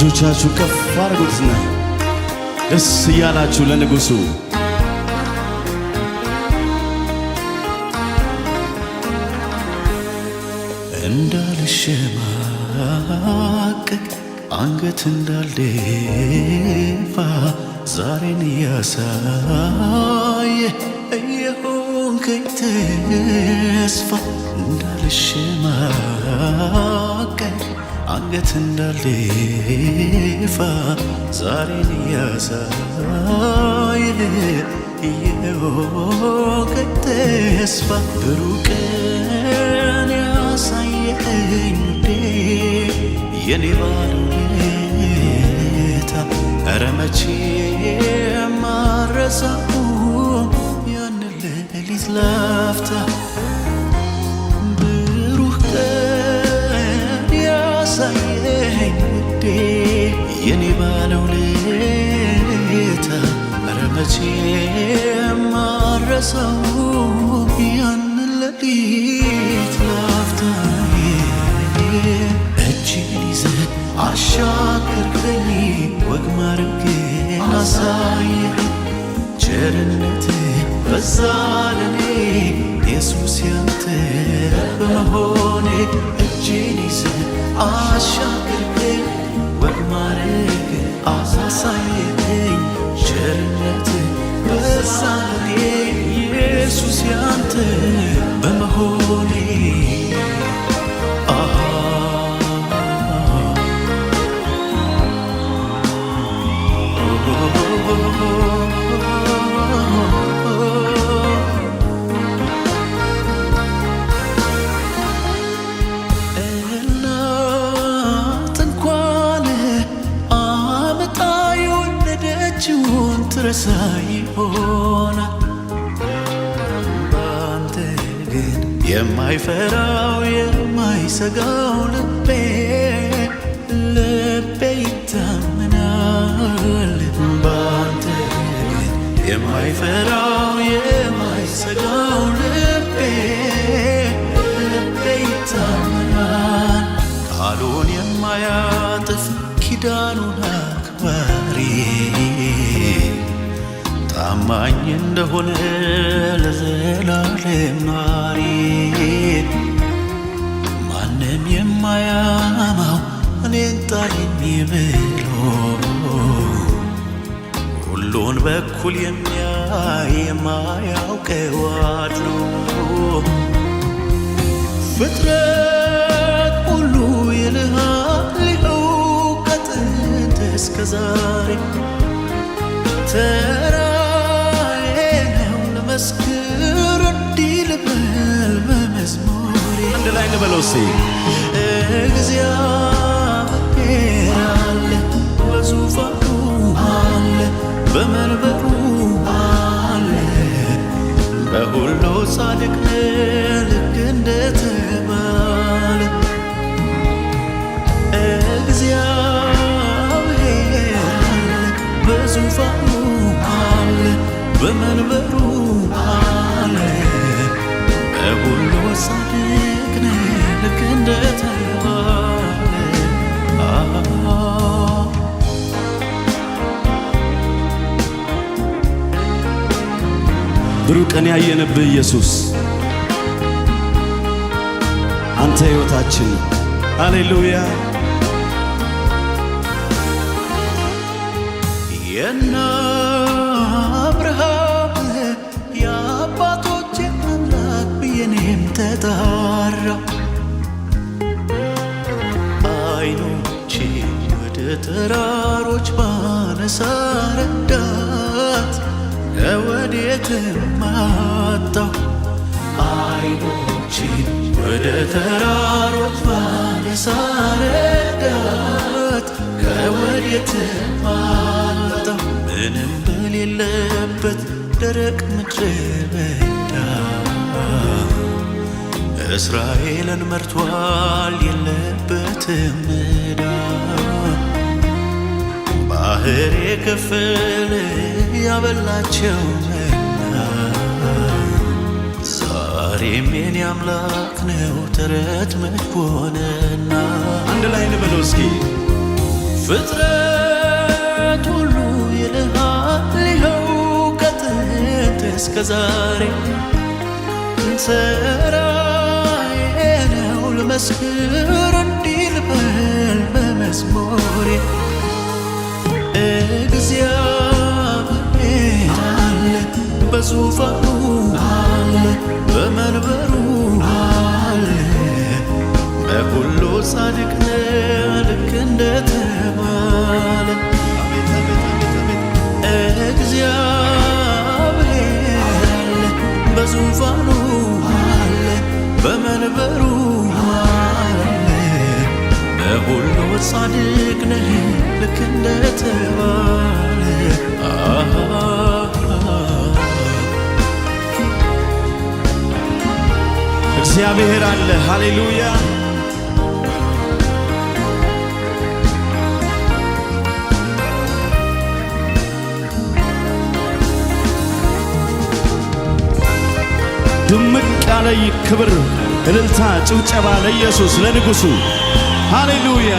እጆቻችሁ ከፍ አድርጉትና ደስ እያላችሁ ለንጉሡ እንዳልሸማቀቅ አንገት እንዳልደፋ ዛሬን እያሳየ እየሆንከኝ ተስፋ እንዳልሸማቀቅ አንገት እንዳልደፋ ዛሬን እያሳየ እየሆንከኝ ተስፋ ብሩህ ቀን ያሳየኸኝ ውዴ የኔ ባለውለታ ኧረ መቼም አልረሳውም ያንን ሌሊት ላፍታ ብሩህ ቀን ያሳየኸኝ ውዴ የኔ ባለውለታ ኧረ መቼም አልረሳውም ያንን ሌሊት ላፍታ እጅን ይዘህ አሻገርከኝ ወግ ማዕረግህን አሳየኸኝ ቸርነትህ በዛ ለኔ ኢየሱስ ያንተ በመሆኔ እጅን ይዘህ አሻገርከኝ ወግ ማዕረግህን አሳየኸኝ ቸርነትህ በዛ ለኔ ኢየሱስ ያንተ በመሆኔ እናት እንኳን አመጣ የወለደችውን ትረሳ ይሆናል በአንተ ግን የማይፈራው የማይሰጋው ልቤ ይታመናል በአንተ ግን የማይፈራው የማይሰጋው ልቤ ይታመናል ቃሉን የማያጥፍ ኪዳኑን አክባሪ ታማኝ እንደሆነ ለዘላለም ኗሪ ማንም የማያማው እኔን ጣለኝ ብሎ ሁሉን በኩል የሚያይ የማያውቀው አድሎ ፍጥረት ሁሉ ይልሃል ይኸው ከጥንት እስከ ዛሬ ተራዬ ነው ለመስክር እንዲህ ልበል በመዝሙሬ አንድ ላይ እንበለው እስቲ እግዚአብሔር አለ በዙፋኑ አለ በመንበሩ አለ በሁሉ ጻድቅ ልክ እንደተባለ እግዚአብሔር አለ በዙፋኑ አለ በመንበሩ አለ በሁሉ ጻድቅ ልክ እንደተባለ ብሩህ ቀን ያየንብህ ኢየሱስ አንተ ሕይወታችን ሃሌሉያ የነ አብርሃም የአባቶቼ አምላክ ብዬ እኔም ተጣራሁ አይኖቼ ወደ ተራሮች ባነሳ ረዳት ከወዴትም አጣሁ አይኖቼን ወደ ተራሮች ባነሳ ረዳት ከወዴትም አጣሁ ምንም በሌለበት ደረቅ ምድረ በዳ እስራኤልን መርቷል የለበትም ዕዳ ባህር የከፈለ ያበላቸው መና ዛሬም የኔ አምላክ ነው ተረት መሆንና አንድ ላይ እንበለው እስኪ ፍጥረት ሁሉ ይልሃል ይኸው ከጥንት እስከ ዛሬ ስራዬ ነው ልመስክር እንዲህ ልበል በመዝሙሬ እግዚአብሔር አለ በዙፋኑ አለ በመንበሩ አለ በሁሉ ጻድቅ ነው ልክ እንደተባለ እግዚአብሔር አለ በዙፋኑ አለ በመንበሩ አለ በሁሉ ጻድቅ ነው ልክ እንደተባለ እግዚአብሔር አለ። ሃሌሉያ ድምቅ ያለ ክብር፣ እልልታ፣ ጭብጨባ ለኢየሱስ ለንጉሡ ሃሌሉያ